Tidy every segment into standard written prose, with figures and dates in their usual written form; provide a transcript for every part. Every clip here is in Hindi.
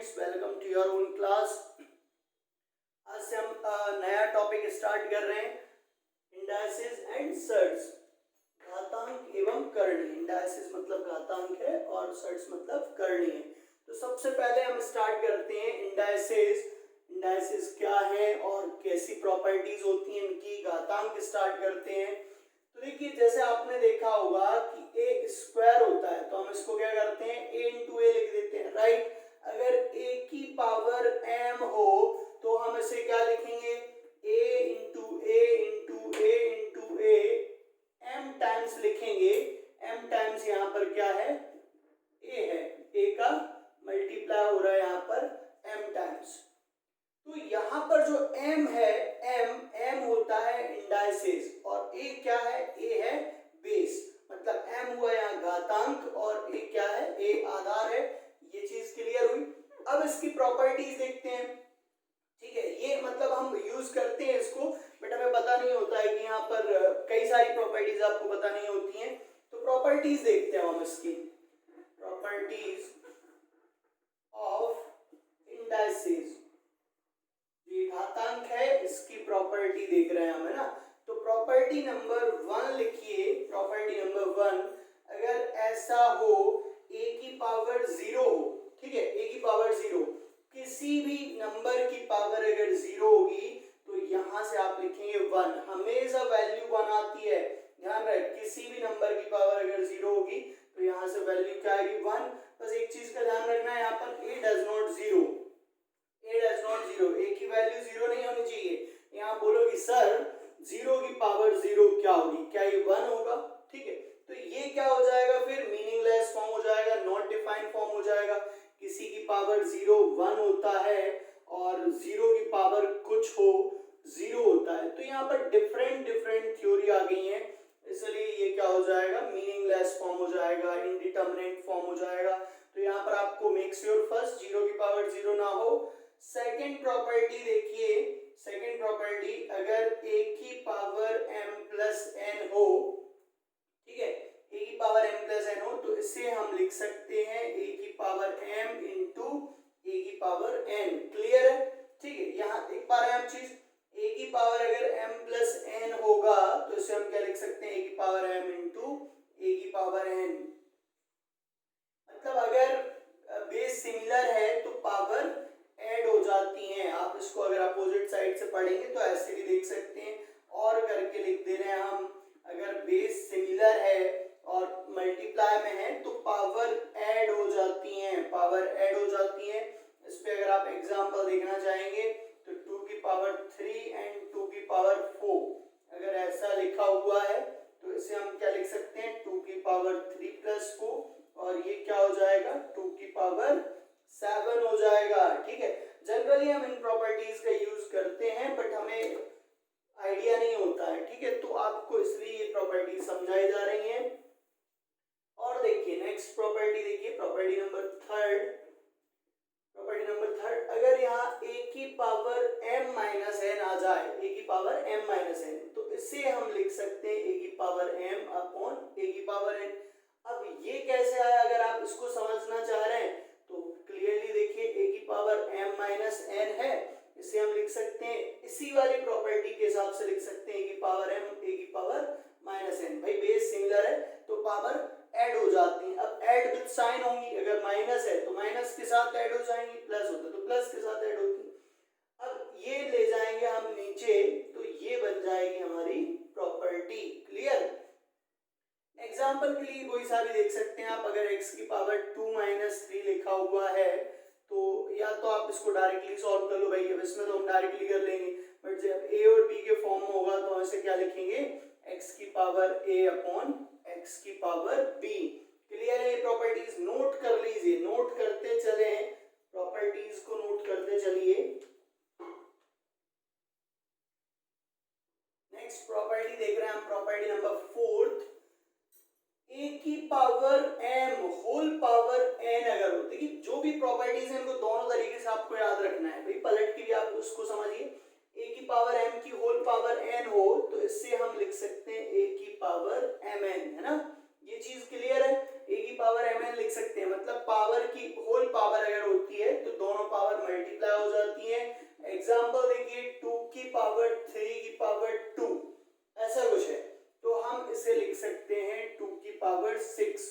Students, welcome to your own class. आज से हम नया टॉपिक स्टार्ट कर रहे हैं, इंडाइसिस एंड सर्ट्स, घातांक एवं करणी। इंडाइसिस मतलब घातांक है और सर्ट्स मतलब करणी है। तो सबसे पहले हम स्टार्ट करते हैं इंडाइसिस। इंडाइसिस क्या है और कैसी प्रॉपर्टीज होती हैं इनकी, घातांक स्टार्ट करते हैं। तो देखिए, जैसे आपने देखा होगा कि ए स्क्वायर होता है तो हम इसको क्या करते हैं, ए इंटू ए लिख देते हैं, राइट। अगर ए की पावर m हो तो हम इसे क्या लिखेंगे, a into A into A into A, m times लिखेंगे। m टाइम्स यहाँ पर क्या है, a है, a का मल्टीप्लाई हो रहा है यहाँ पर m टाइम्स। तो यहाँ पर जो m है, m होता है इंडाइसिस और a क्या है, a है बेस। मतलब m हुआ यहाँ घातांक और a क्या है, a आधार है। ये चीज क्लियर हुई। अब इसकी प्रॉपर्टीज देखते हैं, ठीक है। ये मतलब हम यूज करते हैं इसको, बट हमें पता नहीं होता है कि यहाँ पर कई सारी प्रॉपर्टीज आपको पता नहीं होती हैं। तो प्रॉपर्टीज देखते हैं हम इसकी, प्रॉपर्टीज ऑफ इंडाइसिस। ये घातांक है, इसकी प्रॉपर्टी देख रहे हैं हम, है ना। तो प्रॉपर्टी नंबर 1 लिखिए। प्रॉपर्टी नंबर 1, अगर ऐसा हो a की पावर 0 हो, ठीक है, a की पावर 0, किसी भी नंबर की पावर अगर 0 होगी तो यहां से आप लिखेंगे 1। हमेशा वैल्यू 1 आती है, ध्यान रख। किसी भी नंबर की पावर अगर 0 होगी तो यहां से वैल्यू क्या आएगी, 1। बस एक चीज का ध्यान रखना है, यहाँ पर a डज नॉट 0, a की वैल्यू 0 नहीं होनी चाहिए। यहाँ बोलोगे सर 0 की पावर 0 क्या होगी, क्या ये 1 होगा, ठीक है। तो ये क्या हो जाएगा, फिर मीनिंगलेस फॉर्म हो जाएगा, नॉट डिफाइंड फॉर्म हो जाएगा। किसी की पावर 0 1 होता है और 0 की पावर कुछ हो 0 होता है। तो यहाँ पर डिफरेंट थ्योरी आ गई है, इसलिए ये क्या हो जाएगा, मीनिंगलेस फॉर्म हो जाएगा, इनडिटरमिनेट फॉर्म हो जाएगा। तो यहाँ पर आपको मेक श्योर फर्स्ट 0 की पावर 0 ना हो। सेकेंड प्रॉपर्टी देखिए, सेकेंड प्रॉपर्टी, अगर a की पावर m प्लस n हो, ठीक है, a की पावर m प्लस n हो तो इसे हम लिख सकते हैं a की पावर m इंटू a की पावर n। क्लियर है, ठीक है। यहाँ एक बार हम चीज, a की पावर अगर m प्लस n होगा तो इसे हम क्या लिख सकते हैं, a की पावर m इंटू a की पावर n। मतलब अगर बेस सिमिलर है तो पावर ऐड हो जाती हैं। आप इसको अगर अपोजिट साइड से पढ़ेंगे तो ऐसे भी देख सकते हैं, और करके लिख दे रहे हैं हम। अगर बेस सिमिलर है और मल्टीप्लाई में है तो पावर ऐड हो जाती हैं, पावर ऐड हो जाती हैं। इस पे अगर आप एग्जांपल देखना चाहेंगे तो 2 की पावर 3 एंड 2 की पावर 4, अगर ऐसा लिखा हुआ है तो इसे हम क्या लिख सकते हैं, 2 की पावर 3 प्लस 4, और ये क्या हो जाएगा, 2 की पावर 7 हो जाएगा, ठीक है। जनरली हम इन प्रॉपर्टीज का यूज करते हैं बट हमें आइडिया नहीं होता है, ठीक है। तो आपको इसलिए ये प्रॉपर्टी समझाई जा रही है। और देखिए नेक्स्ट प्रॉपर्टी देखिए, प्रॉपर्टी नंबर 3, प्रॉपर्टी नंबर 3, अगर यहाँ a की पावर m माइनस n आ जाए, a की पावर m माइनस n, तो इसे हम लिख सकते हैं a की पावर m अपॉन a की पावर n। अब ये कैसे आया, अगर आप इसको समझना चाह रहे हैं तो क्लियरली देखिए, a की पावर m माइनस n है, इसे हम लिख सकते हैं इसी वाली प्रॉपर्टी के हिसाब से लिख सकते हैं a की पावर m a की पावर माइनस n। भाई बेस सिमिलर है तो पावर ऐड हो जाती है। अब ऐड विद साइन होंगी, अगर माइनस है तो माइनस के साथ ऐड हो जाएंगी, प्लस होता तो प्लस के साथ ऐड होती। अब ये ले जाएंगे हम नीचे तो ये बन जाएगी हमारी प्रॉपर्टी। क्लियर, एग्जाम्पल के लिए कोई सा भी देख सकते हैं आप। अगर x की पावर 2 माइनस 3 लिखा हुआ है तो या तो आप इसको डायरेक्टली सॉल्व कर लो, भाई अब इसमें तो हम डायरेक्टली कर लेंगे, बट जब a और b के फॉर्म में होगा तो ऐसे क्या लिखेंगे, x की पावर a अपॉन x की पावर b। क्लियर है, ये प्रॉपर्टीज नोट कर लीजिए, नोट करते चले, प्रॉपर्टीज को नोट करते चलिए। नेक्स्ट प्रॉपर्टी देख रहे हैं हम, प्रॉपर्टी नंबर 4, a की power m whole power n अगर हो। देखिए जो भी प्रॉपर्टीज हैं इनको दोनों तरीके से आपको याद रखना है, भाई पलट के भी आप उसको समझिए। a की पावर m की होल पावर n हो तो इससे हम लिख सकते हैं a की पावर mn, है ना। ये चीज क्लियर है, a की पावर mn लिख सकते हैं। मतलब पावर की होल पावर अगर होती है तो दोनों 6।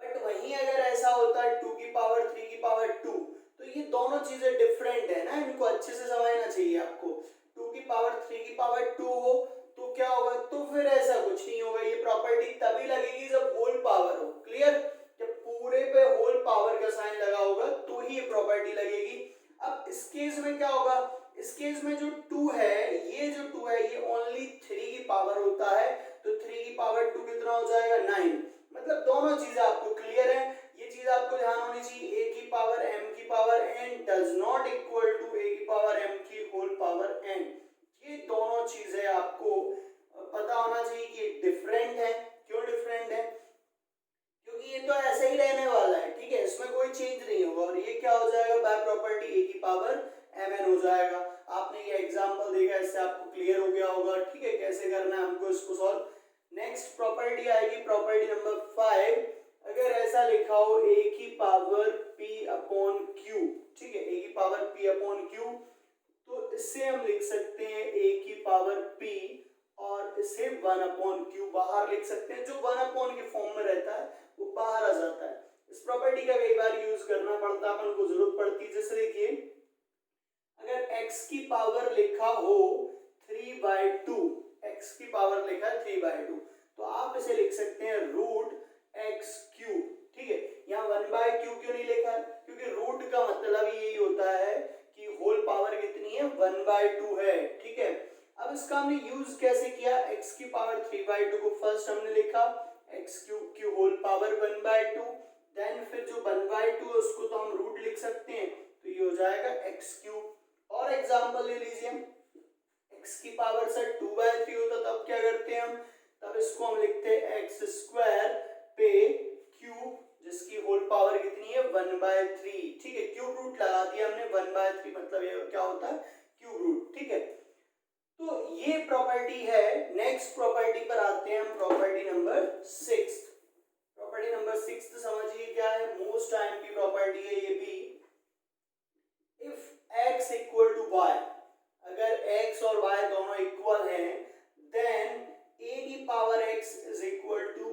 बट वहीं अगर ऐसा होता है 2 की पावर 3 की पावर 2, तो ये दोनों चीजें डिफरेंट है ना, इनको अच्छे से समझना चाहिए आपको। 2 की पावर 3 की पावर 2 हो तो क्या होगा, तो फिर ऐसा कुछ नहीं होगा, ये प्रॉपर्टी तभी लगेगी जब होल पावर हो। क्लियर, जब पूरे पे होल पावर का साइन लगा होगा तो ही ये प्रॉपर्टी लगेगी। अब इस केस में क्या होगा, इस केस में जो 2 है, ये जो 2 है ये ओनली 3 की पावर होता है, तो 3 की पावर 2 कितना हो जाएगा 9। मतलब दोनों चीजें आपको क्लियर है, ये चीज आपको ध्यान होनी चाहिए। a की पावर m की power n does not equal to a की पावर m की होल पावर n। ये दोनों चीजें आपको पता होना चाहिए कि डिफरेंट है। क्यों डिफरेंट है, क्योंकि ये तो ऐसे ही रहने वाला है, ठीक है, इसमें कोई चेंज नहीं होगा। और ये क्या हो जाएगा, बाय प्रॉपर्टी a की पावर mn हो जाएगा। आपने ये एग्जांपल देखा, इससे आपको क्लियर हो गया होगा, ठीक है, कैसे करना है हमको इसको सॉल्व। नेक्स्ट प्रॉपर्टी आएगी प्रॉपर्टी नंबर 5। अगर ऐसा लिखा हो a की पावर p अपॉन q, ठीक है, a की पावर p अपॉन q, तो इससे हम लिख सकते हैं a की पावर p और इसे 1 अपॉन q बाहर लिख सकते हैं। जो 1 अपॉन के फॉर्म में रहता है वो बाहर आ जाता है। इस प्रॉपर्टी का कई बार यूज करना पड़ता है, अपन को जरूरत पड़ती है। जैसे देखिए, अगर x की पावर लिखा हो 3/2, x की पावर लिखा है 3/2, तो आप इसे लिख सकते हैं रूट x क्यूब, ठीक है। यहाँ 1/q क्यों नहीं लिखा है, क्योंकि रूट का मतलब यही होता है कि होल पावर कितनी है, 1/2 है, ठीक है। अब इसका हमने यूज कैसे किया, x की पावर 3/2 को फर्स्ट हमने लिखा x क्यूब की होल पावर 1/2, देन फिर जो 1/2 है उसको तो हम रूट लिख सकते हैं, तो ये हो जाएगा x क्यूब। और एग्जांपल ले लीजिए, x की पावर से 2/3 होता तब क्या करते हैं हम, तब इसको हम लिखते हैं x स्क्वायर पे क्यूब, जिसकी होल पावर कितनी है 1/3, ठीक है। क्यूब रूट लगा दिया हमने, 1/3 मतलब ये क्या होता है क्यूब रूट, ठीक है। तो ये प्रॉपर्टी है। नेक्स्ट प्रॉपर्टी पर आते हैं हम, प्रॉपर्टी नंबर 6। प्रॉपर्टी नंबर 6 समझिए क्या है, मोस्ट टाइम की प्रॉपर्टी है ये भी। If x equal to y, अगर x और y दोनों इक्वल हैं, देन a की power x is equal to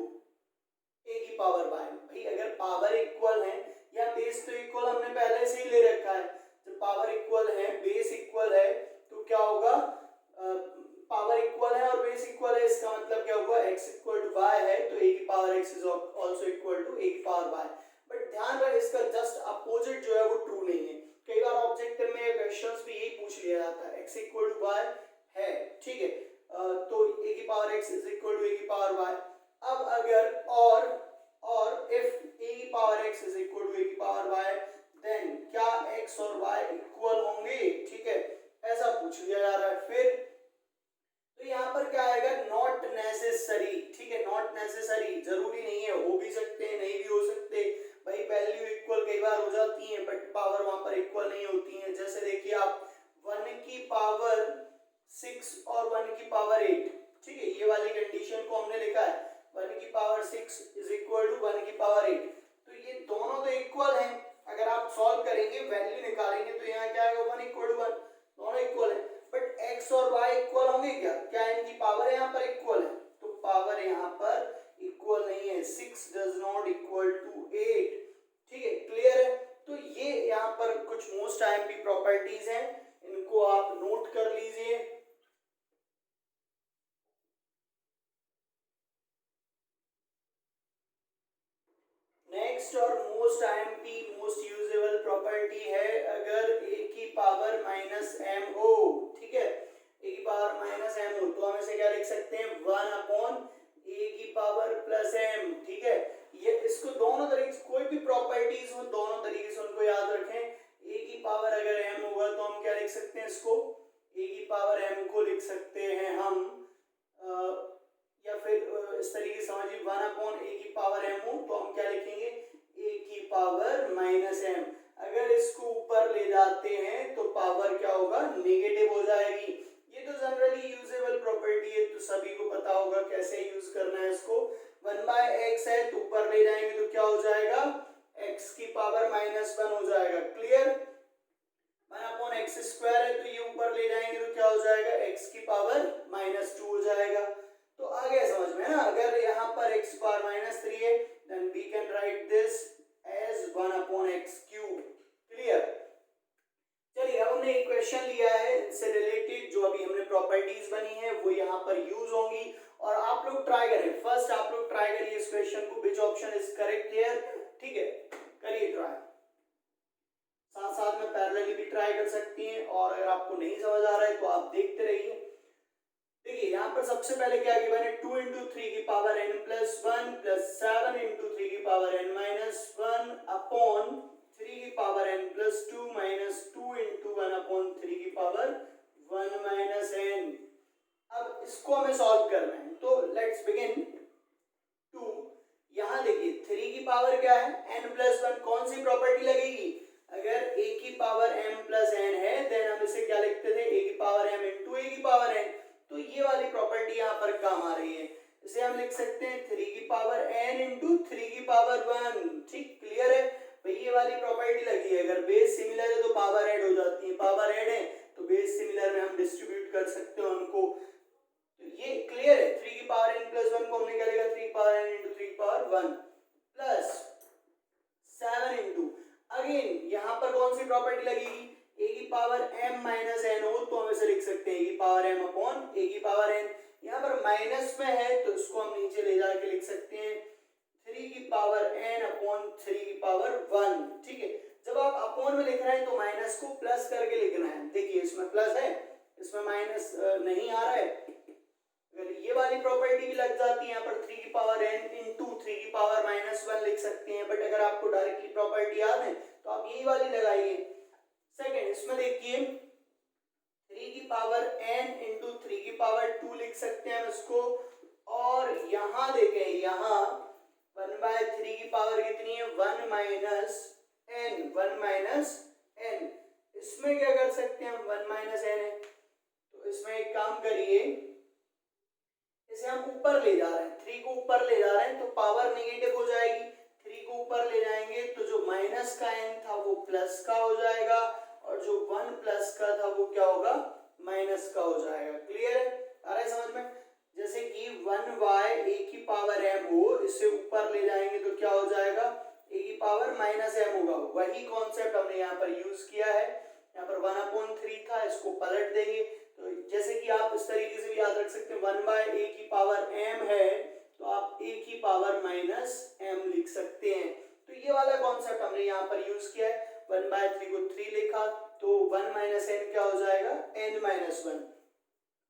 a की पावर y। भाई अगर पावर इक्वल है या बेस तो इक्वल हमने पहले से ही ले रखा है, जब पावर इक्वल है बेस इक्वल है तो क्या होगा, पावर इक्वल है और बेस इक्वल है, इसका मतलब क्या हुआ, x इक्वल टू y है तो a की power x is also equal to a की पावर y। बट ध्यान रहे इसका जस्ट अपोजिट जो है वो ट्रू नहीं है। कई बार ऑब्जेक्टिव में क्वेश्चंस में यही पूछ लिया जाता है, x इक्वल टू y है, ठीक है, तो a की power x is equal to a की पावर y। अब अगर और इफ a की power x is equal to a की पावर y, देन क्या x और y इक्वल होंगे, ठीक है, ऐसा पूछ लिया जा रहा है। फिर तो यहाँ पर क्या आएगा, नॉट नेसेसरी, ठीक है, नॉट नेसेसरी, जरूरी नहीं है, हो भी सकते हैं नहीं भी हो सकते। भाई वैल्यू इक्वल कई बार हो जाती है बट पावर वहां पर इक्वल नहीं होती है। जैसे देखिए आप 1 की पावर 6 और 1 की पावर 8, ठीक है, ये वाली कंडीशन को हमने लिखा है 1 की पावर 6 इज इक्वल टू 1 की पावर 8, तो ये दोनों तो इक्वल हैं। अगर आप सॉल्व करेंगे वैल्यू निकालेंगे तो यहाँ क्या आएगा 1 इक्वल टू 1, दोनों इक्वल है। बट x और y इक्वल होंगे क्या, क्या इनकी पावर यहाँ पर इक्वल है, तो पावर यहाँ पर इक्वल नहीं है, 6 डज नॉट इक्वल टू 8, ठीक है, क्लियर है। तो ये यहाँ पर कुछ मोस्ट आईएमपी प्रॉपर्टीज हैं, इनको आप नोट कर लीजिए। नेक्स्ट और most IMP most usable property है, अगर a की पावर माइनस m हो, ठीक है, a की पावर माइनस m हो तो हम इसे क्या लिख सकते हैं 1 अपॉन a की पावर प्लस m, ठीक है। ये इसको दोनों तरीके से कोई भी प्रॉपर्टीज हो दोनों तरीके से उनको याद रखें। a की पावर अगर m होगा तो हम क्या लिख सकते हैं, इसको a की पावर m को लिख सकते हैं हम या फिर इस तरीके से समझिए 1 अपॉन a की पावर m हो तो हम क्या लिखेंगे a की पावर माइनस m। अगर इसको ऊपर ले जाते हैं तो पावर क्या होगा, नेगेटिव हो जाएगी। ये तो जनरली यूजेबल प्रॉपर्टी है, तो सभी को पता होगा कैसे यूज करना है इसको। 1/x है तो ऊपर ले जाएंगे तो क्या हो जाएगा, x की पावर माइनस 1 हो जाएगा, क्लियर। 1 अपॉन x स्क्वायर है तो ये ऊपर ले जाएंगे तो क्या हो जाएगा, x की पावर माइनस 2 हो जाएगा। तो आ गया समझ में ना, अगर यहाँ पर x पावर माइनस 3 है then we can write this as 1/x³। Clear. चलिए अब हमने एक क्वेश्चन लिया है इससे रिलेटेड, जो अभी हमने प्रॉपर्टीज बनी है वो यहाँ पर यूज होंगी और आप लोग ट्राई करें। फर्स्ट आप लोग ट्राई करिए इस क्वेश्चन को, विच ऑप्शन इज करेक्ट हियर। ठीक है, करिए ट्राई, साथ साथ में पैरेलली भी ट्राई कर सकती हैं, और अगर आपको नहीं समझ आ रहा है तो आप देखते रहिए। देखिए यहाँ पर सबसे पहले क्या गिवन है, 2 × 3 की पावर n + 1 + 7 × 3 की पावर n - 1 अपॉन 3 की पावर n + 2 - 2 × 1/3 की पावर 1 - n। अब इसको हमें सॉल्व करना है, तो लेट्स बिगिन। 2 यहाँ देखिए 3 की पावर क्या है, n + 1, कौन सी प्रॉपर्टी लगेगी, अगर a की पावर m + n है देन हम इसे क्या लिखते थे, a की पावर m × a की पावर n, तो ये वाली प्रॉपर्टी यहाँ पर काम आ रही है। इसे हम लिख सकते हैं 3 की पावर n × 3 की पावर 1। ठीक, क्लियर है भाई, ये वाली प्रॉपर्टी लगी है। अगर बेस सिमिलर है तो पावर ऐड हो जाती है, पावर ऐड है तो बेस सिमिलर में हम डिस्ट्रीब्यूट कर सकते हैं उनको। तो ये क्लियर है, 3 की पावर n + 1 को हमने क्या लिखा, 3 की पावर n × 3 की पावर 1 प्लस 7 × अगेन यहाँ पर कौन सी प्रॉपर्टी लगेगी, a की पावर m - n हो तो हम इसे लिख सकते हैं a की पावर m अपॉन a की पावर n। यहाँ पर माइनस में है तो इसको हम नीचे ले जाके लिख सकते हैं 3 की पावर n अपॉन 3 की पावर 1। ठीक है, जब आप अपॉन में लिख रहे हैं तो माइनस को प्लस करके लिखना है। देखिए इसमें प्लस है, इसमें माइनस नहीं आ रहा है। अगर ये वाली प्रॉपर्टी भी लग जाती है, यहाँ पर 3 की पावर n × 3 की पावर -1 लिख सकते हैं, बट अगर आपको डायरेक्टली प्रॉपर्टी याद है तो आप यही वाली लगाइए। सेकंड, इसमें देखिए 3 की पावर n × 3 की पावर 2 लिख सकते हैं हम इसको, और यहाँ देखें यहाँ 1/3 की पावर कितनी है, 1 - n, 1 - n। इसमें क्या कर सकते हैं हम, 1 - n है तो इसमें एक काम करिए, इसे हम ऊपर ले जा रहे हैं, 3 को ऊपर ले जा रहे हैं तो पावर नेगेटिव हो जाएगी। 3 को ऊपर ले जाएंगे तो जो माइनस का n था वो प्लस का हो जाएगा, और जो 1 प्लस का था वो क्या होगा, माइनस का हो जाएगा। क्लियर है, आ रहा है समझ में। जैसे कि 1y a की पावर m हो, इसे ऊपर ले जाएंगे तो क्या हो जाएगा, a की पावर -m होगा। वही कॉन्सेप्ट हमने यहाँ पर यूज किया है। यहाँ पर 1/3 था, इसको पलट देंगे तो जैसे कि आप इस तरीके से भी याद रख सकते हैं, 1/a की पावर m है तो आप a की पावर -m लिख सकते हैं। तो ये वाला कॉन्सेप्ट हमने यहाँ पर यूज किया है। 1/3 को 3 लिखा तो 1 - n क्या हो जाएगा, n - 1।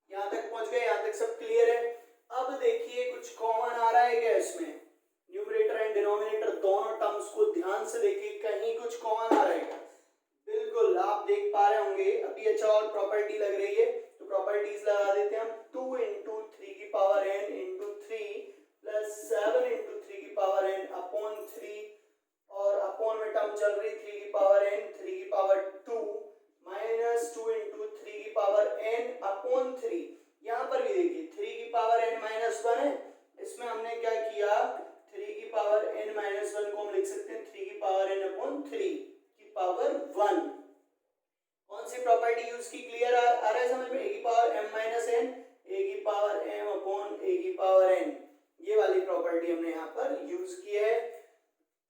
यहाँ तक पहुंच गए, यहाँ तक सब क्लियर है। अब देखिए कुछ कॉमन आ रहा है क्या इसमें, न्यूमरेटर एंड डिनोमिनेटर दोनों टर्म्स को ध्यान से देखिए, कहीं कुछ कॉमन आ रहा है क्या, बिल्कुल आप देख पा रहे होंगे। अभी अच्छा और प्रॉपर्टी लग रही है तो प्रॉपर्टीज लगा देते हैं हम, 2 × 3 की पावर n × 3 प्लस 7 × 3 की पावर n अपॉन 3, और अपॉन में टर्म चल रही 3 की पावर n 3 की पावर 2 माइनस 2 × 3 की पावर n अपॉन 3। यहाँ पर भी देखिए 3 की पावर n - 1 है, इसमें हमने क्या किया, 3 की पावर n - 1 को हम लिख सकते हैं 3 की पावर n अपॉन 3 की पावर 1। कौन सी प्रॉपर्टी यूज की, क्लियर आ रहा है समझ में, a की पावर m - n, a की पावर m अपॉन a की पावर n, ये वाली प्रॉपर्टी हमने यहाँ पर यूज की है।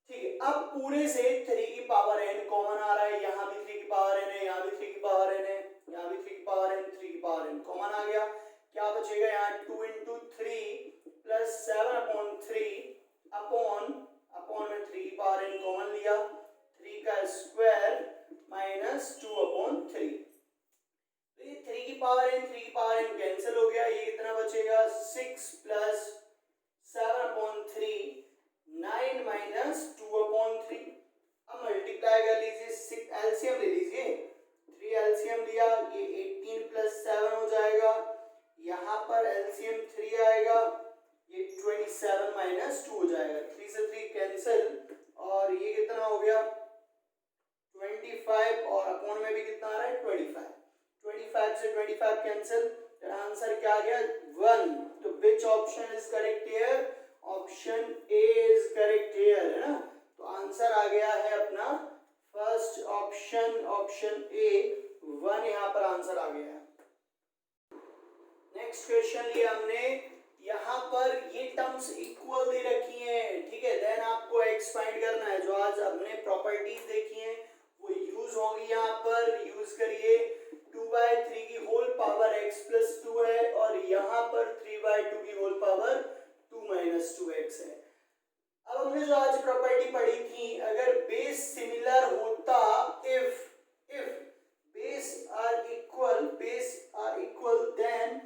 ठीक है, अब पूरे से 3 की पावर n कॉमन आ रहा है, यहाँ भी 3 की पावर n है, यहाँ भी 3 की पावर n है, यहाँ भी 3 की पावर n, 3 की पावर n कॉमन आ गया। क्या बचेगा यहाँ, 2 × 3 प्लस 7/3 अपॉन में 3 की पावर n कॉमन लिया, 3 का स्क्वायर माइनस 2/3। तो ये 3 की पावर n 3 की पावर n कैंसिल हो गया, ये कितना बचेगा, 6 प्लस 7/3 9 माइनस 2/3। अब मल्टीप्लाई कर लीजिए, एलसीएम ले लीजिए, 3 एलसीएम लिया, ये 18 प्लस 7 हो जाएगा, यहाँ पर एलसीएम 3 आएगा, ये 27 माइनस 2 हो जाएगा, 3 से 3 कैंसिल, और ये कितना हो गया 25, और अपॉन में भी कितना आ रहा है 25, 25 से 25 कैंसिल, आंसर क्या आ गया 1। तो which option is correct here, option A is correct here, है ना। तो आंसर आ गया है अपना फर्स्ट ऑप्शन, ऑप्शन ए 1 यहाँ पर आंसर आ गया है। नेक्स्ट क्वेश्चन लिया हमने, यहाँ पर ये टर्म्स इक्वल दे रखी हैं, ठीक है। देन आपको एक्स फाइंड करना है। जो आज हमने प्रॉपर्टीज देखी हैं वो यूज होंगी यहाँ पर। यूज करिए 2/3 की होल पावर x प्लस 2 है और यहाँ पर 3/2 की होल पावर 2 माइनस 2x है। अब हमने जो आज प्रॉपर्टी पढ़ी थी, अगर बेस सिमिलर होता, if base are equal then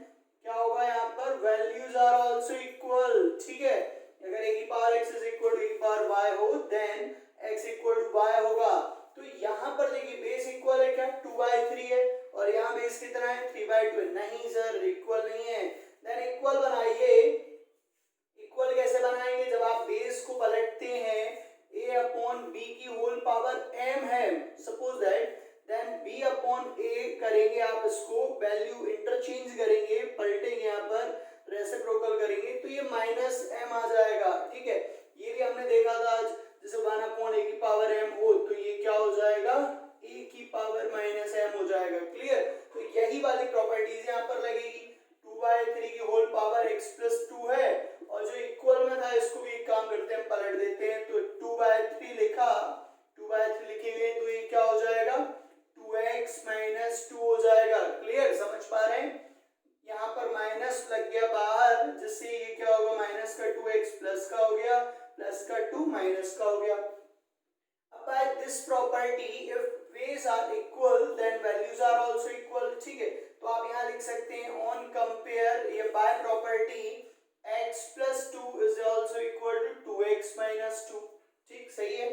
क्या होगा यहाँ पर, वैल्यूज आर आल्सो इक्वल, ठीक है। अगर a की power x is equal to a की पावर y हो then x equal to y होगा। तो यहाँ पर देखिए बेस इक्वल है क्या, 2/3 है और यहाँ बेस कितना है, 3/2 है। नहीं सर, इक्वल नहीं है। देन इक्वल बनाइए। इक्वल कैसे बनाएंगे, जब आप बेस को पलटते हैं a अपॉन b की होल पावर m है suppose that, then b upon a करेंगे आप, इसको वैल्यू इंटरचेंज करेंगे, पलटेंगे यहाँ पर रेसिप्रोकल करेंगे तो ये माइनस m आ जाएगा, ठीक है। ये भी हमने देखा था आज, जैसे 1 अपॉन a की पावर m हो तो ये क्या हो जाएगा, a की पावर माइनस m हो जाएगा। क्लियर। तो यही वाली प्रॉपर्टीज यहाँ पर लगेगी। 2/3 की होल पावर x प्लस 2 है और जो इक्वल में था इसको भी एक काम करते हैं, पलट देते हैं। तो 2/3 लिखा, 2/3 लिखेंगे तो ये क्या हो जाएगा, 2x माइनस 2 हो जाएगा। क्लियर, समझ पा रहे हैं। यहाँ पर माइनस लग गया बाहर, जिससे ये क्या होगा, माइनस का 2x प्लस का हो गया, प्लस का 2 माइनस का हो गया। अब by this property if ways are equal then values are also equal, ठीक है। तो आप यहाँ लिख सकते हैं on compare, ये by property x plus 2 is also equal to 2x minus 2, ठीक, सही है।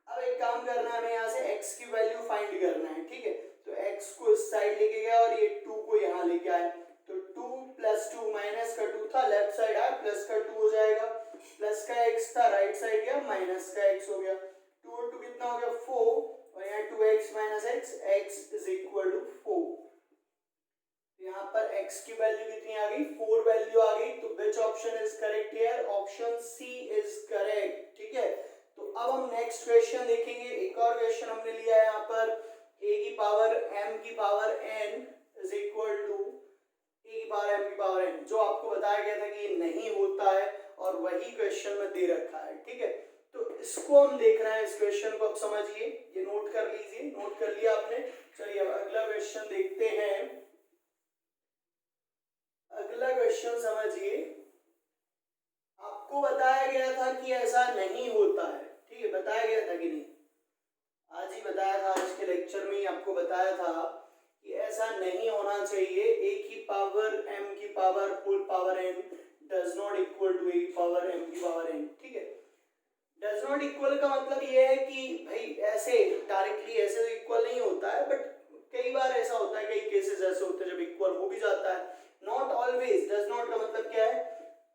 अब एक काम करना है, हमें यहाँ से x की वैल्यू फाइंड करना है, ठीक है। तो x को इस साइड लेके गया और ये 2 को यहाँ लेके आए, तो 2 प्लस 2 माइनस का 2 था, लेफ्ट साइड आया प्लस का 2 हो जाएगा, प्लस का x था राइट साइड गया माइनस का x हो गया। 2 और 2 कितना हो गया, 4 और यहाँ 2x minus x is equal to 4। यहाँ पर x की वैल्यू कितनी आ गई, 4 वैल्यू आ गई। तो which option is correct here, option C is correct, ठीक है। तो अब हम नेक्स्ट क्वेश्चन देखेंगे। एक और क्वेश्चन हमने लिया है यहाँ पर, a की पावर m की power n is equal to a की पावर m की पावर n, जो आपको बताया गया था कि ये नहीं होता है और वही क्वेश्चन में दे रखा है, ठीक है। तो इसको हम देख रहे हैं, इस क्वेश्चन को आप समझिए, ये नोट कर लीजिए, नोट कर लिया आपने। चलिए अब अगला क्वेश्चन देखते हैं। अगला क्वेश्चन समझिए। आपको बताया गया था कि ऐसा नहीं होता है, ठीक है, बताया गया था कि नहीं, आज ही बताया था, आज के लेक्चर में ही आपको बताया था कि ऐसा नहीं होना चाहिए। a की पावर m की power whole power n does not equal to a की पावर m की पावर n, ठीक है। डज नॉट इक्वल का मतलब ये है कि भाई ऐसे डायरेक्टली ऐसे तो इक्वल नहीं होता है, बट कई बार ऐसा होता है, कई केसेस ऐसे होते हैं जब इक्वल हो भी जाता है। नॉट ऑलवेज, डज नॉट का मतलब क्या है,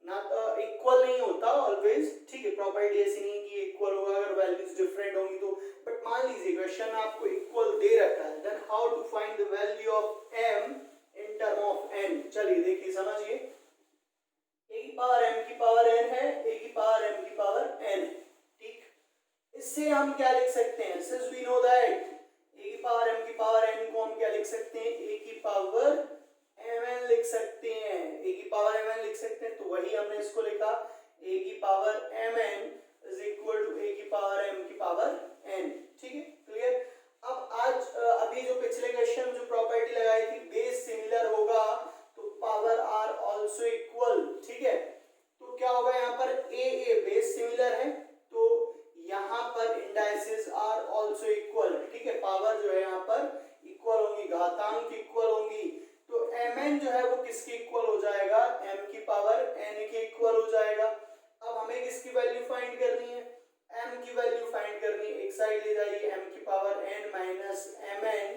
ना इक्वल नहीं होता ऑलवेज, ठीक है। प्रॉपर्टी ऐसी नहीं कि इक्वल होगा, अगर वैल्यूज डिफरेंट होंगी तो। बट मान लीजिए क्वेश्चन आपको इक्वल दे रखा है, then how to find the value of m in term of n। चलिए देखिए, समझिए, a की पावर m की पावर n है, a की पावर m की पावर n, ठीक। इससे हम क्या लिख सकते हैं, since we know that a की पावर m की पावर n को हम क्या लिख सकते हैं, a की पावर mn लिख सकते हैं, a की पावर mn लिख सकते हैं। तो वही हमने इसको लिखा, a की power mn is equal to a की पावर m की पावर n, ठीक है, क्लियर। अब आज अभी जो पिछले क्वेश्चन जो प्रॉपर्टी लगाई थी, बेस सिमिलर होगा तो पावर आर आल्सो इक्वल, ठीक है। तो क्या होगा यहाँ पर, a बेस सिमिलर है तो यहाँ पर इंडाइसेस आर आल्सो इक्वल, ठीक है। पावर जो है यहाँ पर इक्वल होंगी, घातांक इक्वल होंगी। तो mn जो है वो किसके इक्वल हो जाएगा, m की पावर n के इक्वल हो जाएगा। अब हमें किसकी वैल्यू फाइंड करनी है, m की वैल्यू फाइंड करनी है। एक साइड ले जाइए, m की पावर n माइनस mn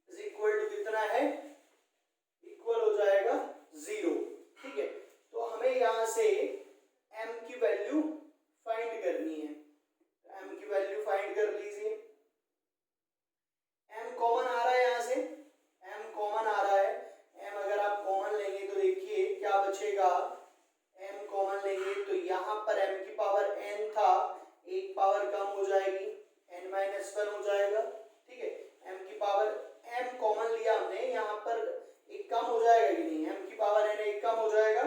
इज इक्वल टू कितना है, इक्वल हो जाएगा 0, ठीक है। तो हमें यहाँ से m की वैल्यू फाइंड करनी है, m की वैल्यू फाइंड कर लीजिए। m कॉमन आ रहा है, यहाँ से m कॉमन आ रहा है। m अगर आप कॉमन लेंगे तो देखिए क्या बचेगा, m कॉमन लेंगे तो यहाँ पर m की पावर n था, एक पावर कम हो जाएगी, n माइनस 1 हो जाएगा, ठीक है। m की पावर m कॉमन लिया हमने, यहाँ पर एक कम हो जाएगा कि नहीं, m की पावर n एक कम हो जाएगा,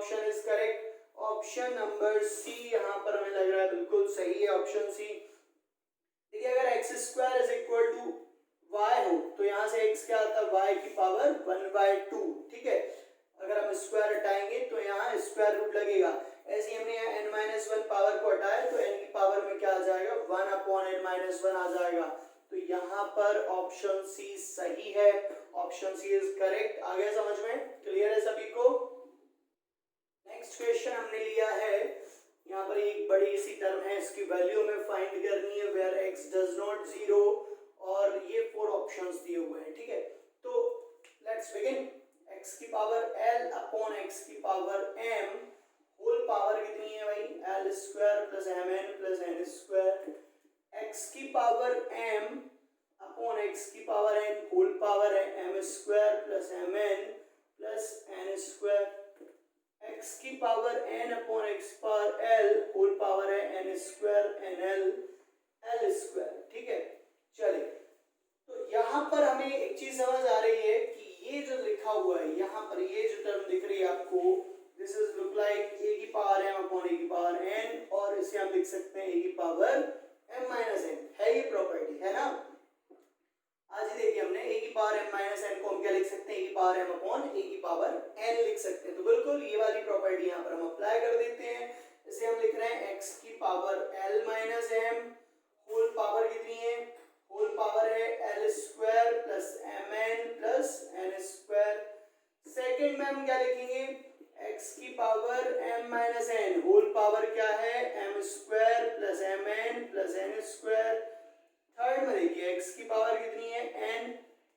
option is correct. Option number C यहाँ पर हमें लग रहा है बिल्कुल सही है, ऑप्शन सी। देखिए अगर X square is equal to Y हो तो यहाँ से एक्स क्या आता है, वाई की पावर 1/2, ठीक है। अगर हम स्क्वायर हटाएंगे तो यहाँ स्क्वायर रूट लगेगा। ऐसे ही हमने यहाँ n-1 पावर को हटाया तो n की पावर में क्या आ जाएगा, 1/n-1 आ जाएगा। तो यहाँ पर ऑप्शन सी सही है, ऑप्शन सी इज करेक्ट। आ गया समझ में, क्लियर है सभी को। नेक्स्ट क्वेश्चन हमने लिया है, यहाँ पर एक बड़ी सी टर्म है, इसकी वैल्यू हमें फाइंड करनी है, वेयर x डज नॉट 0, और ये 4 ऑप्शंस दिए हुए हैं, ठीक है। तो लेट्स बिगिन। x की पावर l अपॉन x की पावर m होल पावर कितनी है भाई, l square plus mn plus n square. x की पावर m अपॉन x की पावर n होल पावर है m square plus mn plus n square. x की power n upon x power l whole power है n square nl l square, ठीक है। चलिए तो यहाँ पर हमें एक चीज समझ आ रही है कि ये जो लिखा हुआ है यहाँ पर, ये जो टर्म दिख रही है आपको, this is look like a की पावर m अपॉन a की पावर n, और इसे हम लिख सकते हैं a की पावर m माइनस n, है ये प्रॉपर्टी, है ना। आज ही देखिए हमने a की पावर m माइनस n को हम क्या लिख सकते हैं, a की पावर m अपॉन a की पावर n लिख सकते हैं। तो बिल्कुल ये वाली प्रॉपर्टी यहाँ पर हम अप्लाई कर देते हैं। इसे हम लिख रहे हैं x की power l minus m whole power कितनी है, होल पावर है l square plus mn plus n square. Second में हम क्या लिखेंगे, x की पावर m माइनस n होल पावर क्या है, m square plus mn plus n square. Third में देखिए x की पावर कितनी है,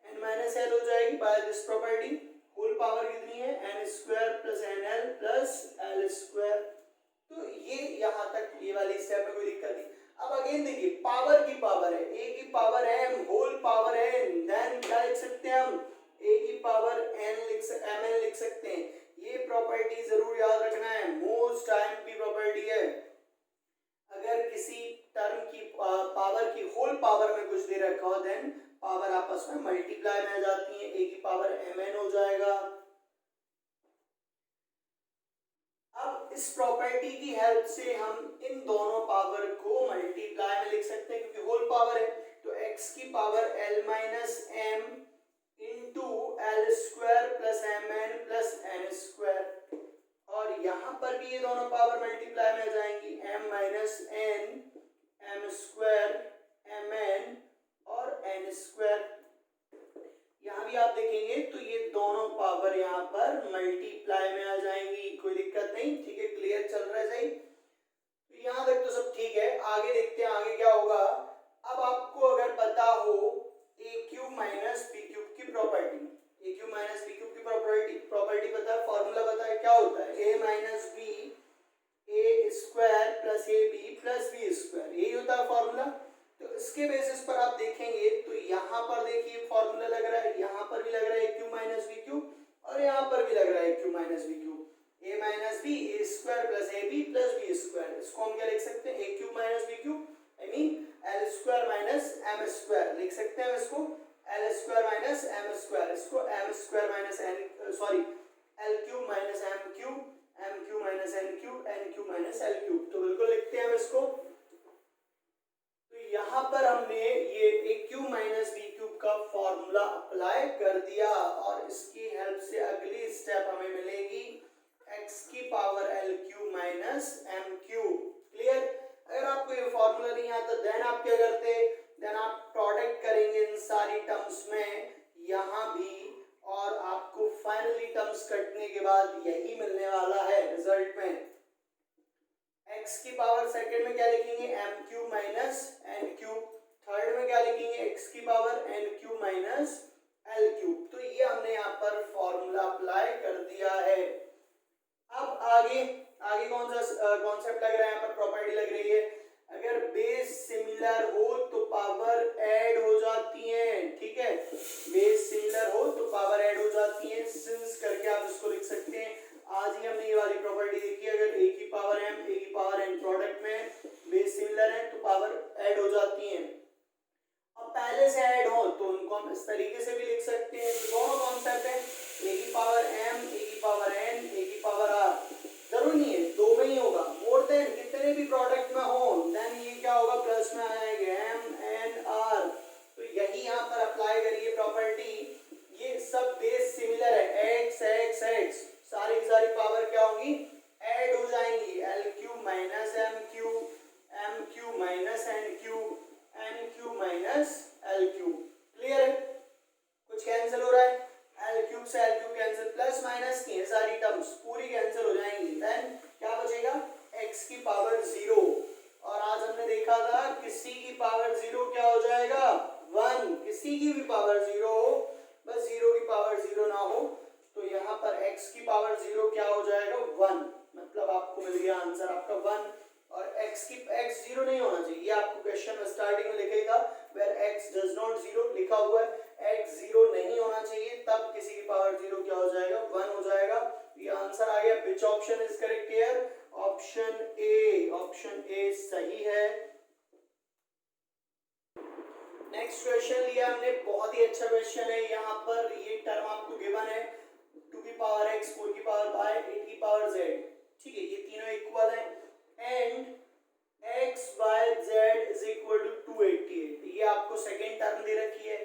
n माइनस l हो जाएगी by this property, whole power कितनी है n square plus nl plus l square. तो ये यहाँ तक ये वाली स्टेप में कोई दिक्कत नहीं। अब अगेन देखिए पावर की पावर है, a की power m whole power n, then क्या लिख सकते हैं हम, a की पावर mn लिख सकते हैं। ये प्रॉपर्टी जरूर याद रखना है, मोस्ट आईएमपी प्रॉपर्टी है। अगर किसी टर्म की पावर की होल पावर में कुछ दे रखा हो, देन पावर आपस में मल्टीप्लाई में आ जाती है, a की पावर mn हो जाएगा। अब इस प्रॉपर्टी की हेल्प से हम इन दोनों पावर को मल्टीप्लाई में लिख सकते हैं, क्योंकि होल पावर है। तो x की power l minus m into L square plus mn plus n square, और यहाँ पर भी ये दोनों पावर मल्टीप्लाई में आ जाएंगी, m माइनस n m स्क्वायर mn और n स्क्वायर। यहाँ भी आप देखेंगे तो ये दोनों पावर यहाँ पर मल्टीप्लाई में आ जाएंगी, कोई दिक्कत नहीं, ठीक है। क्लियर चल रहा है सही, तो यहाँ तक तो सब ठीक है। आगे देखते हैं आगे क्या होगा। अब आपको अगर पता हो a cube minus B cube की property, a cube minus B cube की प्रॉपर्टी पता है, फॉर्मूला पता है, क्या होता है, a minus B A square plus A B plus B square, यही होता है फॉर्मूला। तो इसके बेसिस पर आप देखेंगे तो यहाँ पर देखिए फॉर्मूला लग रहा है, यहाँ पर भी लग रहा है क्यू माइनस बी क्यूब, और यहाँ पर भी लग रहा है cube minus B cube, A minus B A square plus A B plus B square. इसको हम क्या लिख सकते हैं, A cube minus B cube, I mean L square minus M square लिख सकते हैं इसको, L square minus M square, इसको M square minus N sorry L cube minus M cube, M cube minus N cube minus L cube, तो बिल्कुल लिखते हैं हम इसको। तो यहाँ पर हमने ये ए क्यूब माइनस बी क्यूब का फॉर्मूला अप्लाई कर दिया, और इसकी हेल्प से अगली स्टेप हमें मिलेगी x की power L cube minus M cube. Clear. अगर आपको ये फॉर्मूला नहीं आता देन आप क्या करते, देन आप प्रोडक्ट करेंगे इन सारी टर्म्स में यहाँ भी, और आपको फाइनली टर्म्स कटने के बाद यही मिलने वाला है रिजल्ट में। x की पावर सेकंड में क्या लिखेंगे, M cube minus N cube, third में क्या लिखेंगे, x की power N cube minus L cube. तो ये हमने यहाँ पर फॉर्मूला अप्लाई कर दिया है। अब आगे कौन सा कॉन्सेप्ट लग रहा है, यहाँ पर प्रॉपर्टी लग रही है, अगर बेस सिमिलर हो तो पावर ऐड हो जाती है, ठीक है। बेस सिमिलर हो तो पावर ऐड हो जाती है, सिंस करके आप इसको लिख सकते हैं। आज ही हमने ये वाली प्रॉपर्टी देखी, अगर a की पावर m a की पावर n प्रोडक्ट में बेस सिमिलर है तो पावर ऐड हो जाती है। अब पहले से ऐड हो तो उनको हम इस तरीके से भी लिख सकते हैं। तो दोनों कॉन्सेप्ट है, a की पावर m a की पावर n a की पावर r, जितने भी प्रोडक्ट में हो देन ये क्या होगा, प्लस में आ जाएंगे एम एन आर। तो यही यहाँ पर अप्लाई करिए प्रॉपर्टी, ये सब बेस सिमिलर है, एक्स एक्स एक्स सारी की सारी पावर क्या होगी, ऐड हो जाएंगी, L cube minus M cube minus N cube minus L cube. Clear है, कुछ कैंसिल हो रहा है, एल क्यूब से L cube cancel, plus minus की है सारी टर्म्स पूरी कैंसिल हो जाएंगी, देन क्या बचेगा, x की पावर 0। और आज हमने देखा था किसी की पावर 0 क्या हो जाएगा 1, किसी की भी पावर 0 हो, बस 0 की पावर 0 ना हो, तो यहाँ पर x की पावर 0 क्या हो जाएगा 1, मतलब आपको मिल गया आंसर आपका 1। और x 0 नहीं होना चाहिए, ये आपको क्वेश्चन में स्टार्टिंग में लिखेगा वेयर x डज नॉट 0 लिखा हुआ है, x 0 नहीं होना चाहिए, तब किसी की पावर 0 क्या हो जाएगा 1 हो जाएगा। ये आंसर आ गया। विच option is correct here, option A सही है। नेक्स्ट क्वेश्चन लिया हमने, बहुत ही अच्छा क्वेश्चन है। यहाँ पर ये टर्म आपको गिवन है 2 की पावर x 4 की पावर y 8 की पावर z, ठीक है, ये तीनों इक्वल है and x y z is equal to 288, ये आपको सेकेंड टर्म दे रखी है।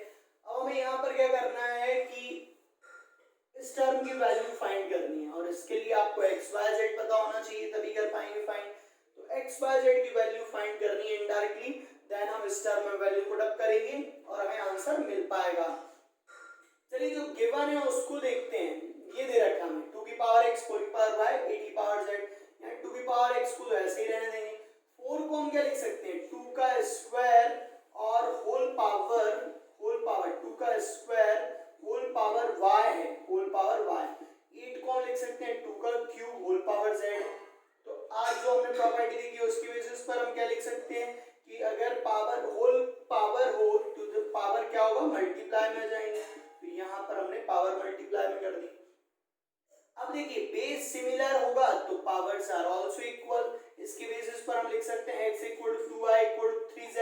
अब हमें यहाँ पर क्या करना है कि इस टर्म की वैल्यू फाइंड करनी है, और इसके लिए आपको x y z पता होना चाहिए तभी कर पाएंगे फाइंड। तो x y z की वैल्यू फाइंड करनी है इनडायरेक्टली, देन हम इस टर्म में वैल्यू पुट अप करेंगे और हमें आंसर मिल पाएगा। चलिए जो गिवन है उसको देखते हैं। ये दे रखा हमें 2 की पावर x 4 की पावर y 8 की पावर z, यहाँ 2 की पावर x को ऐसे ही रहने देंगे, 4 को हम क्या लिख सकते हैं 2 का स्क्वायर और होल पावर 2 का स्क्वायर होल पावर y है, होल पावर y। 8 को हम लिख सकते हैं 2 का क्यूब होल पावर z। तो आज जो हमने प्रॉपर्टी देखी उसकी बेसिस पर हम क्या लिख सकते हैं कि अगर पावर होल पावर हो तो पावर क्या होगा मल्टीप्लाई में जाएंगे, तो यहाँ पर हमने पावर मल्टीप्लाई में कर दी। अब देखिए बेस सिमिलर होगा तो पावर्स आर आल्सो इक्वल, इसके बेसिस पर हम लिख सकते हैं x equal to 2y equal to 3z।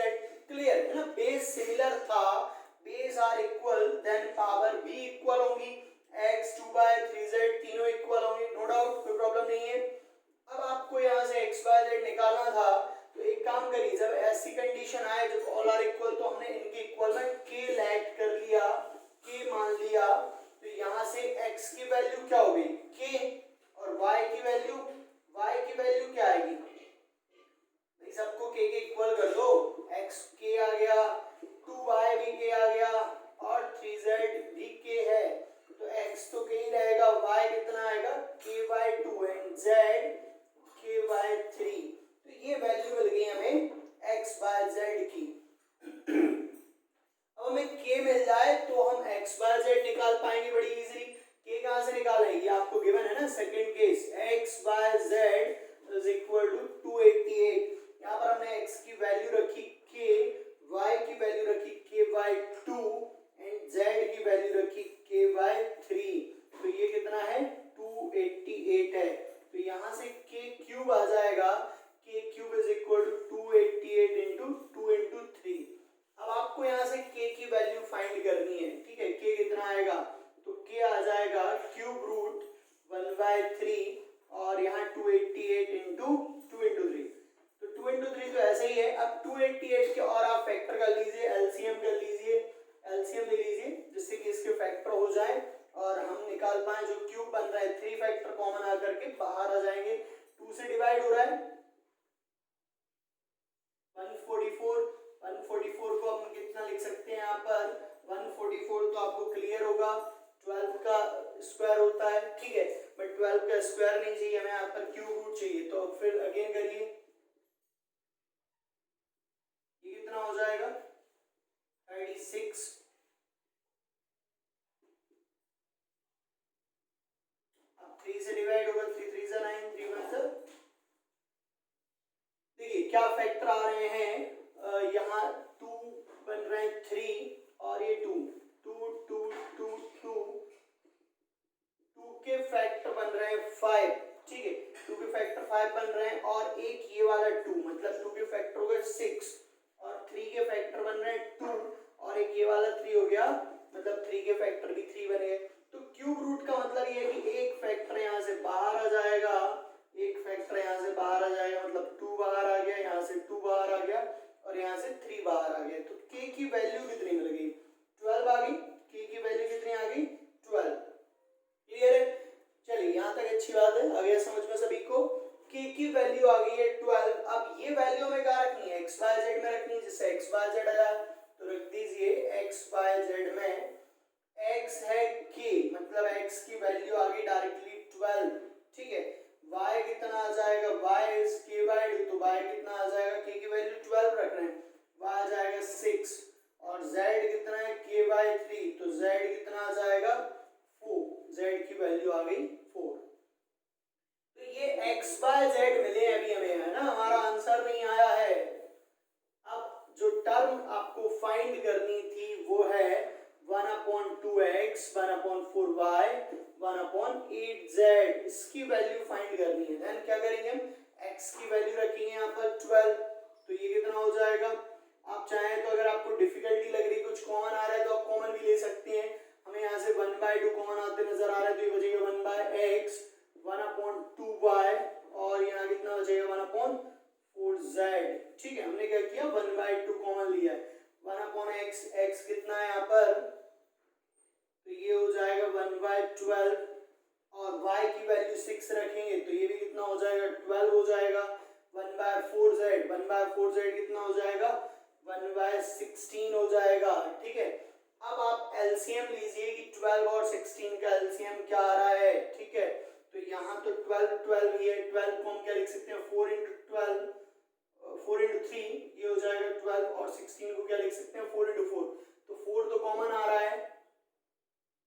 Clear है ना, बेस सिमिलर था, base are equal, then power भी इक्वल होंगी, x 2y 3z तीनों इक्वल होंगे, नो डाउट, कोई प्रॉब्लम नहीं है। अब आपको यहाँ से x y z निकालना था, तो एक काम करिए, जब ऐसी कंडीशन आए जब ऑल आर इक्वल, तो हमने इनके इक्वल में k ऐड कर लिया, k मान लिया, तो यहाँ से x की वैल्यू क्या हो गई k, और y की वैल्यू क्या आएगी, नहीं सबको k के इक्वल कर दो, x k आ गया, 2y भी k आ गया और 3z भी k है, तो x तो k ही रहेगा, y कितना आएगा k/2 एंड z k/3। तो ये वैल्यू मिल गई हमें x y z की। अब हमें k मिल जाए तो हम x y z निकाल पाएंगे बड़ी इजीली। k कहां से निकालेंगे, ये आपको गिवन है ना second case, x y z is equal to 288। यहाँ पर हमने x की वैल्यू रखी k, y की वैल्यू रखी k/2 एंड z की वैल्यू रखी k/3, तो ये कितना है 288 है। तो यहाँ से k क्यूब आ जाएगा, k cube is equal to 288 into 2 into 3। अब आपको यहाँ से k की वैल्यू फाइंड करनी है, ठीक है, k कितना आएगा, तो k आ जाएगा क्यूब रूट 1/3 और यहाँ 288 इंटू 2 इंटू 3, तो 2 इंटू 3 तो ऐसे ही है। अब 288 के और आप फैक्टर कर लीजिए, एलसीएम कर लीजिए, एलसीएम ले लीजिए जिससे कि इसके फैक्टर हो जाए और हम निकाल पाए जो क्यूब बन रहा है 3 फैक्टर कॉमन आकर के बाहर आ जाएंगे, 2 से डिवाइड हो रहा है 144 को हम कितना लिख सकते हैं यहाँ पर 144, तो आपको क्लियर होगा 12 का स्क्वायर होता है, ठीक है, बट 12 का स्क्वायर नहीं चाहिए हमें, यहाँ पर क्यूब रूट चाहिए। तो फिर अगेन करिए, ये कितना हो जाएगा 36, अब 3 से डिवाइड होगा, 3 3 से 9, 3 1 से, देखिए क्या फैक्टर आ रहे हैं, यहाँ 2 बन रहे हैं 3 और ये 2 के फैक्टर बन रहे हैं 5, ठीक है, 2 के फैक्टर 5 बन रहे हैं और एक ये वाला 2, मतलब 2 के फैक्टर हो गए 6 और 3 के फैक्टर बन रहे हैं 2 और एक ये वाला 3 हो गया, मतलब 3 के फैक्टर भी 3 बन गए। तो क्यूब रूट का मतलब ये है कि एक फैक्टर यहाँ से बाहर आ जाएगा, एक फैक्टर यहाँ से बाहर आ जाएगा, मतलब 2 बाहर आ गया, यहाँ से 2 बाहर आ गया और यहाँ से 3 बाहर आ गया। तो k की वैल्यू कितनी मिल गई? 12 आ गई। k की वैल्यू कितनी आ गई? 12। क्लियर है? चलिए यहाँ तक अच्छी बात है, आ गया समझ में सभी को। k की वैल्यू आ गई है 12। अब ये वैल्यू हमें कहाँ रखनी है? x y z में रखनी है, जिससे x y z आया तो रख दीजिए x y z में x है k, मतलब x की वैल्यू आ गई डायरेक्टली 12। ठीक है, y कितना आ जाएगा? y इज k by 2, तो y कितना आ जाएगा? k की वैल्यू 12 रख रहे हैं, y आ जाएगा 6। और z कितना है? k by 3, तो z कितना आ जाएगा? 4। z की वैल्यू आ गई 4। तो ये x by z मिले अभी हमें, है ना, हमारा आंसर नहीं आया है। अब जो टर्म आपको फाइंड करनी थी वो है 1/2x, 1/4y, 1/8z, इसकी वैल्यू फाइंड करनी है। देन क्या करेंगे हम? x की वैल्यू रखेंगे यहाँ पर 12, तो ये कितना हो जाएगा? आप चाहें तो अगर आपको डिफिकल्टी लग रही, कुछ कॉमन आ रहा है तो आप कॉमन भी ले सकते हैं। हमें यहाँ से 1/2 कॉमन आते नजर आ रहा है, तो ये बचेगा 1/x, 1/2y और यहाँ कितना बचेगा? 1/4z। ठीक है, हमने क्या किया? 1/2 कॉमन लिया है, 1/x, x कितना है यहाँ पर? तो ये हो जाएगा 1/12 और y की वैल्यू 6 रखेंगे तो ये भी कितना हो जाएगा? 12 हो जाएगा। 1/4z, 1/4z कितना हो जाएगा? 1/16 हो जाएगा। ठीक है, अब आप एलसीएम लीजिए कि 12 और 16 का एलसीएम क्या आ रहा है। ठीक है, तो यहाँ तो 12 ही है, 12 को हम क्या लिख सकते हैं? 4 × 12, 4 × 3, ये हो जाएगा 12, और 16 को क्या लिख सकते हैं? 4 × 4, तो 4 तो कॉमन आ रहा है,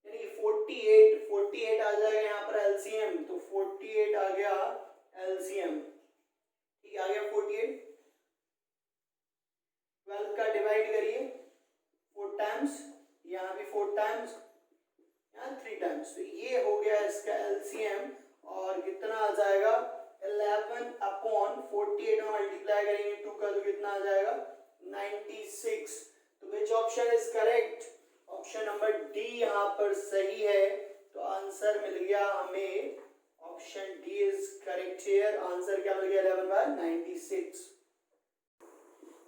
यानी कि 48 आ जाएगा यहाँ पर एलसीएम, तो 48 आ गया एलसीएम। ठीक है, आ गया 48। 12 का डिवाइड करिए 4 टाइम्स, यहाँ भी 4 टाइम्स, यहाँ 3 टाइम्स, तो ये हो गया इसका एलसीएम। और कितना आ जाएगा? 11/48 में मल्टीप्लाई करेंगे 2 का तो कितना आ जाएगा? 96। तो which option is correct? Option number D यहाँ पर सही है, तो आंसर मिल गया हमें, option D is correct here. Answer क्या मिल गया? 11/96।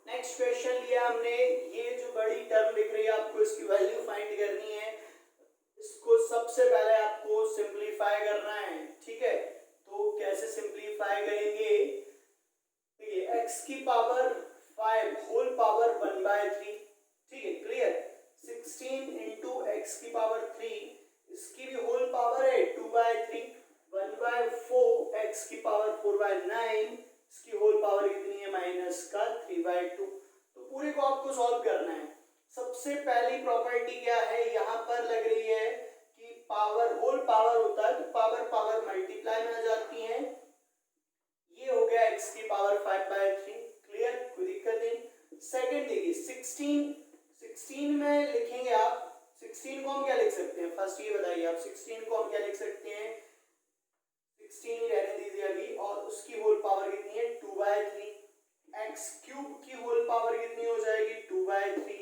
नेक्स्ट क्वेश्चन लिया हमने, ये जो बड़ी टर्म दिख रही है आपको, इसकी वैल्यू फाइंड करनी है। इसको सबसे पहले आपको सिंपलीफाई करना है। ठीक है, तो कैसे सिंपलीफाई करेंगे? देखिए, x की पावर 5 होल पावर 1/3। ठीक है, क्लियर? 16 × x की पावर 3, इसकी भी होल पावर है 2/3, 1/4 x की पावर 4/9, इसकी होल पावर कितनी है? -3/2। तो पूरे को आपको सॉल्व करना है। सबसे पहली प्रॉपर्टी क्या है यहाँ पर लग रही है कि पावर होल पावर होता है तो पावर मल्टीप्लाई में आ जाती है। ये हो गया x की पावर 5/3। क्लियर, कोई दिक्कत नहीं। सेकंड देखिए 16 में लिखेंगे आप, 16 को हम क्या लिख सकते हैं? फर्स्ट ये बताइए आप, 16 को हम क्या लिख सकते हैं? 16 ही रहने दीजिए अभी, और उसकी होल पावर कितनी है? 2/3। x क्यूब की होल पावर कितनी हो जाएगी? 2/3।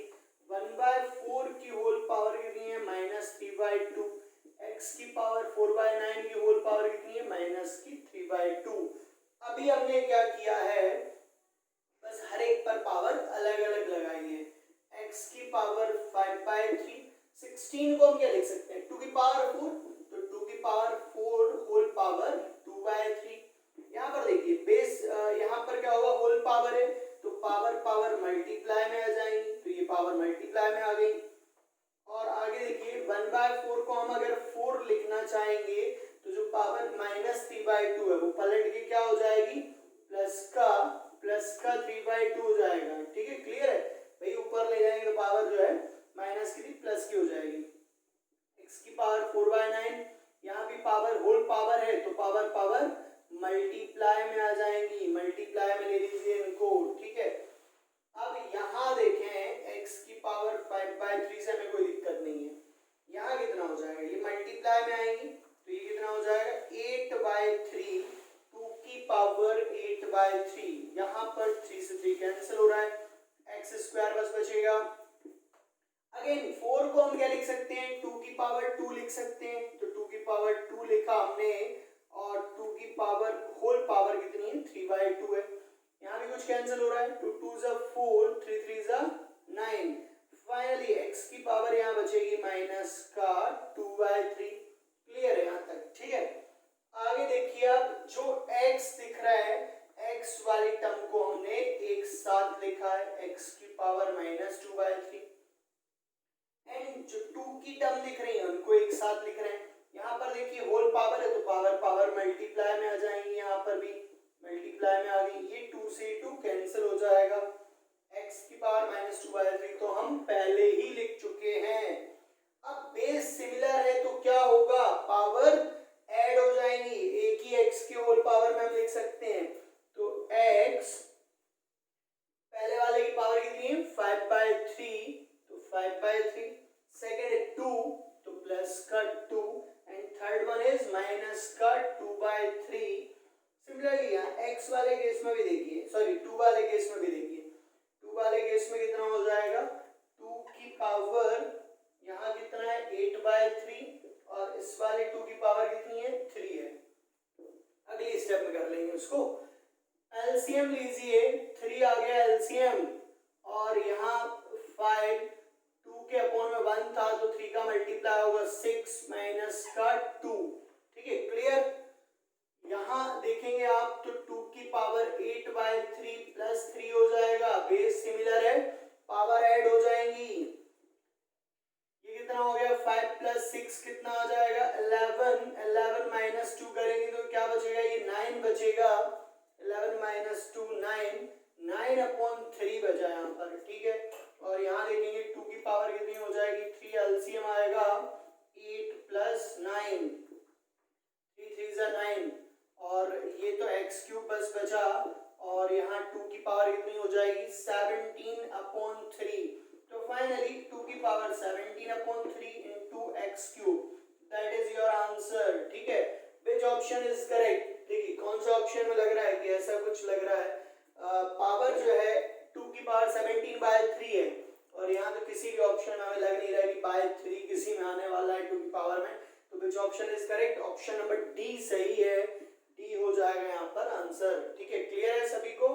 1/4 की होल पावर कितनी है? -3/2। x की पावर 4/9 की होल पावर कितनी है? -3/2। अभी हमने क्या किया है? बस हर एक पर पावर अलग अलग लगाई है। x की पावर 5/3, 16 को हम क्या लिख सकते हैं? 2 की पावर 4, तो 2 की पावर 4 होल पावर 2/3। यहाँ पर देखिए बेस, यहाँ पर क्या होगा? होल पावर है तो पावर मल्टीप्लाई में आ जाएंगी, तो ये पावर मल्टीप्लाई में आ गई। और आगे देखिए 1/4 को हम अगर 4 लिखना चाहेंगे तो जो पावर -3/2 है वो पलट के क्या हो जाएगी? प्लस का 3/2 हो जाएगा। ठीक है, क्लियर है भाई? ऊपर ले जाएंगे तो पावर जो है माइनस की थी प्लस की हो जाएगी। x की पावर 4/9, यहाँ भी पावर होल पावर है तो पावर मल्टीप्लाई में आ जाएंगी, मल्टीप्लाई में ले लीजिए इनको। ठीक है, अब यहाँ देखें x की पावर 5/3 से हमें कोई दिक्कत नहीं है। यहाँ कितना हो जाएगा? ये मल्टीप्लाई में आएंगी तो ये कितना हो जाएगा? 8/3, 2 की पावर 8/3। यहाँ पर 3 से 3 कैंसिल हो रहा है, x² बस बचेगा। अगेन 4 को हम क्या लिख सकते हैं? 2 की पावर 2 लिख सकते हैं, तो 2 की पावर 2 लिखा हमने और 2 की पावर होल पावर कितनी है 3/2 है। यहाँ भी कुछ कैंसिल हो रहा है, 2 2 ज़ा 4, 3 3 ज़ा 9। फाइनली x की पावर यहाँ बचेगी माइनस का 2/3। क्लियर है यहाँ तक, ठीक है। आगे देखिए अब जो x दिख रहा है, x वाली टर्म को हमने एक साथ लिखा है, x की पावर माइनस 2/3, एंड जो 2 की टर्म दिख रही है उनको एक साथ लिख रहे हैं। यहाँ पर देखिए होल पावर है तो पावर पावर मल्टीप्लाई में आ जाएंगी, यहाँ पर भी मल्टीप्लाई में आ गई, ये 2 से 2 कैंसिल हो जाएगा, x की पावर माइनस 2/3 तो हम पहले ही लिख चुके हैं। अब बेस सिमिलर है तो क्या होगा, पावर ऐड हो जाएंगी, एक ही x के होल पावर में हम लिख सकते हैं, तो x पहले वाले की पावर कितनी है 5/3 तो 5/3, सेकेंड है 2 तो प्लस का 2 and third one is minus का 2/3। सिमिलरली यहाँ x वाले केस में भी देखिए, सॉरी 2 वाले केस में भी देखिए, 2 वाले केस में कितना हो जाएगा 2 की पावर यहाँ कितना है 8/3 और इस वाले 2 की पावर कितनी है 3 है। अगली स्टेप में कर लेंगे उसको, एलसीएम लीजिए, 3 आ गया एलसीएम और यहाँ 5 2 के अपॉन में 1 था तो 3 का मल्टीप्लाई होगा 6 माइनस का 2, ठीक है क्लियर। यहाँ देखेंगे आप तो 2 की पावर 8/3 प्लस 3 हो जाएगा, बेस सिमिलर है पावर ऐड हो जाएंगी, ये कितना हो गया 5 प्लस 6 कितना आ जाएगा 11, 11 माइनस 2 करेंगे तो क्या बचेगा ये 9 बचेगा, 11 माइनस 2 9, 9/3 बचा यहाँ पर, ठीक है। और यहाँ देखेंगे 2 की पावर कितनी हो जाएगी 3, एलसीएम आएगा 8 प्लस 9, 3 3 ज़ा 9 और ये तो x क्यूब बस बचा और यहाँ 2 की पावर कितनी हो जाएगी 17/3, तो फाइनली 2 की power 17/3 into x cube, that is your answer, ठीक है। विच ऑप्शन इज करेक्ट, देखिए कौन सा ऑप्शन में लग रहा है कि ऐसा कुछ लग रहा है, पावर जो है 2 की पावर 17/3 है और यहाँ तो किसी भी ऑप्शन में हमें लग नहीं रहा है कि /3 किसी में आने वाला है 2 की पावर में, तो which option is correct, option number D सही है, डी हो जाएगा यहाँ पर आंसर, ठीक है। क्लियर है सभी को।